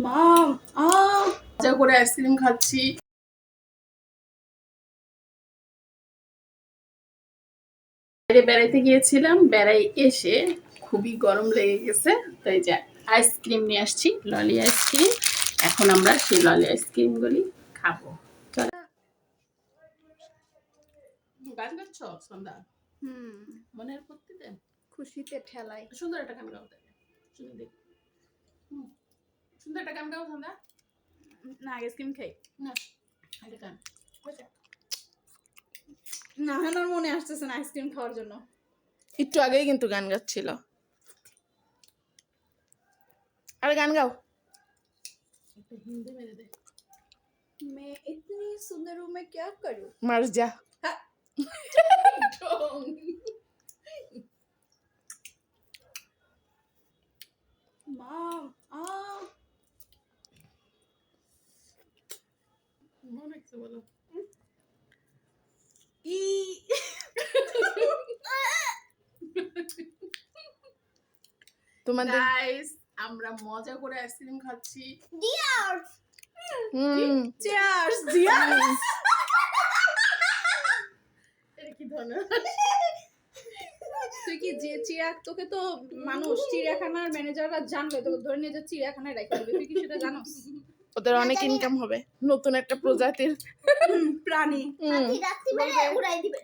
মা মজা করে আইসক্রিম খাচ্ছি। বাইরে বেড়াইতে গিয়েছিলাম, বেড়াই এসে খুবই গরম লেগে গেছে, তো এই যে আইসক্রিম নিয়ে আসছি, ললি আইসক্রিম। এখন আমরা সেই ললি আইসক্রিম গুলি খাবো। চলো, গান গাচ্ছ সন্ধ্যা? মনের ফুর্তিতে খুশিতে ঠেলাই। সুন্দর একটা গান গাও, শুনে দেখ। সুন্দর একটা গান গাও সন্ধ্যা। না, আইসক্রিম খাই না, একটা গান না, আমার মনে আসতেছে না আইসক্রিম খাওয়ার জন্য। একটু আগেই কিন্তু গান গাচ্ছিল। আরে গান গাও। হিন্দি মেরে দে। मैं इतनी सुंदर हूँ मैं क्या करूँ। মার যা। माँ মনে কিছু বলো। ई তোমাদের গাইস, আমরা মজা করে আইসক্রিম খাচ্ছি। Cheers cheers. এটা কি ধরনের? তুই কি যে তোকে তো মানুষ চিড়িয়াখানার ম্যানেজাররা জানলে তোকে ধরে নিয়ে যে চিড়িয়াখানায় রাখতে হবে, তুই কি সেটা জানোস? ওদের অনেক ইনকাম হবে, নতুন একটা প্রজাতির প্রাণী উড়াই দিবে।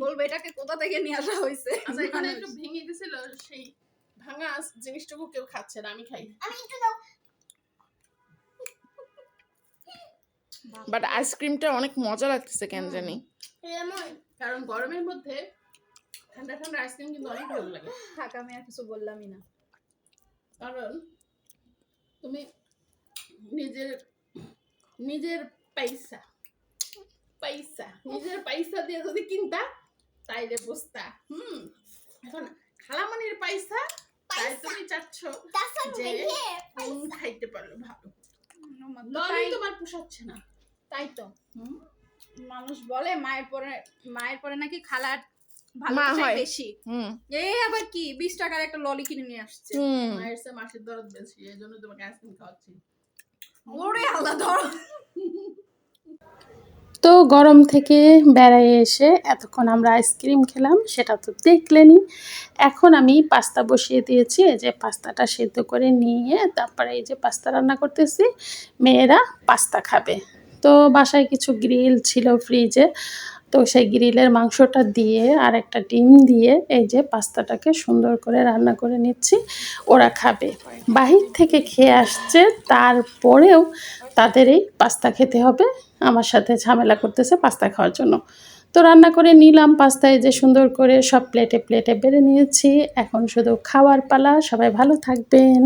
বলবে এটাকে কোথা থেকে নিয়ে আসা হয়েছে। আচ্ছা, এখানে একটু ভেঙে দিছিল, সেই ভাঙা জিনিসটুকু কেউ খাচ্ছে না, আমি খাই। বাট আইসক্রিমটা অনেক মজা লাগতেছে কেন জানি। কারণ গরমের মধ্যে ঠান্ডা ঠান্ডা আইসক্রিম কিন্তু অনেক ভালো লাগে। থাক, আমি আর কিছু বললামই না। কারণ তুমি নিজের নিজের পয়সা নিজের পয়সা দিয়ে যদি কিনতা তাইলে বুঝতা। এখন খালামনির পয়সা, তাই তুমি চাচ্ছ যে খাইতে পারলো ভালো। ললি তোমার পোষাচ্ছে না, তাই তো মানুষ বলে মায়ের পরে নাকি খালার ভালো মা হয় বেশি। এই আবার কি 20 টাকার একটা ললি কিনে নিয়ে আসছে। মায়ের চেয়ে মাসির দরদ বেশি, এই জন্য তোমাকে আইসক্রিম খাওয়াচ্ছি। ওরে আল্লাহ ধর। তো গরম থেকে বেড়াই এসে এতক্ষণ আমরা আইসক্রিম খেলাম, সেটা তো দেখলেনি। এখন আমি পাস্তা বসিয়ে দিয়েছি, এই যে পাস্তাটা সেদ্ধ করে নিয়ে তারপরে এই যে পাস্তা রান্না করতেছি। মেয়েরা পাস্তা খাবে, তো বাসায় কিছু গ্রিল ছিল ফ্রিজে, তো সেই গ্রিলের মাংসটা দিয়ে আর একটা ডিম দিয়ে এই যে পাস্তাটাকে সুন্দর করে রান্না করে নিচ্ছি। ওরা খাবে, বাহির থেকে খেয়ে আসছে, তারপরেও তাদের এই পাস্তা খেতে হবে, আমার সাথে ঝামেলা করতেছে পাস্তা খাওয়ার জন্য। তো রান্না করে নিলাম পাস্তায়, যে সুন্দর করে সব প্লেটে প্লেটে বেড়ে নিয়েছি। এখন শুধু খাওয়ার পালা। সবাই ভালো থাকবেন।